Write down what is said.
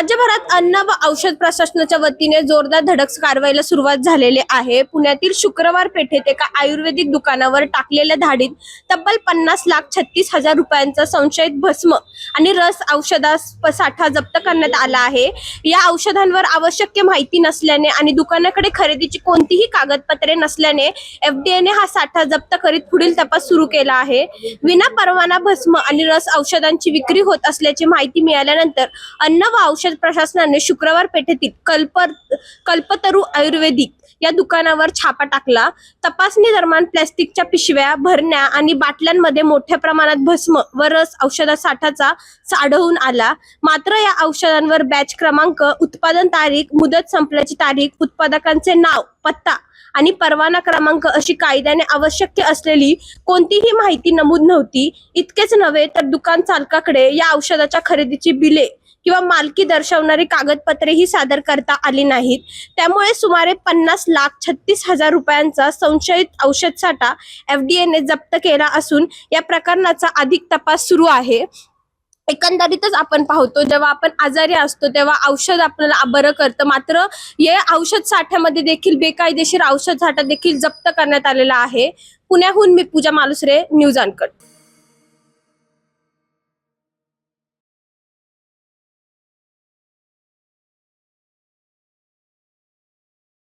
राज्यभरात अन्न व औषध प्रशासनाच्या वतीने जोरदार धडक कारवाईला सुरुवात झालेली आहे। पुण्यातील शुक्रवार पेठेत एका आयुर्वेदिक दुकानावर टाकलेल्या धाडीत तब्बल 50,36,000 रुपयांचा संशयित भस्म आणि रस औषधा साठा जप्त करण्यात आला आहे। या औषधांवर आवश्यक माहिती नसल्याने आणि दुकानाकडे खरेदीची कोणतीही कागदपत्रे नसल्याने एफडीएने हा साठा जप्त करीत पुढील तपास सुरू केला आहे। विना परवाना भस्म आणि रस औषधांची विक्री होत असल्याची माहिती मिळाल्यानंतर अन्न व औषध प्रशासनाने शुक्रवार पेठेतील कल्पतरू आयुर्वेदिक या दुकानावर छापा टाकला। तपासणी दरम्यान प्लास्टिकच्या पिशव्या, भरण्या आणि बाटल्यांमध्ये मोठ्या प्रमाणात भस्म व रस औषधा साठाचा आढळून आला। मात्र या औषधांवर बॅच क्रमांक, उत्पादन तारीख, मुदत संपल्याची तारीख, उत्पादकांचे नाव, पत्ता आणि परवाना क्रमांक अशी कायद्याने आवश्यक असलेली कोणतीही माहिती नमूद नव्हती। इतकेच नव्हे तर दुकान चालकाकडे या औषधाच्या खरेदीची बिले किंवा मालकी दर्शवणारी कागदपत्रेही सादर करता आली नाहीत। त्यामुळे सुमारे 50,36,000 रुपयांचा संशयित औषध साठा एफडीएने जप्त केला असून या प्रकरणाचा अधिक तपास सुरू आहे। एकंदरीतच आपण पाहतो, जेव्हा आपण आजारी असतो तेव्हा औषध आपल्याला बरं करतं, मात्र या औषध साठ्यामध्ये देखील बेकायदेशीर औषध साठा देखील जप्त करण्यात आलेला आहे। पुण्याहून मी पूजा मालुसरे, न्यूज अनकट।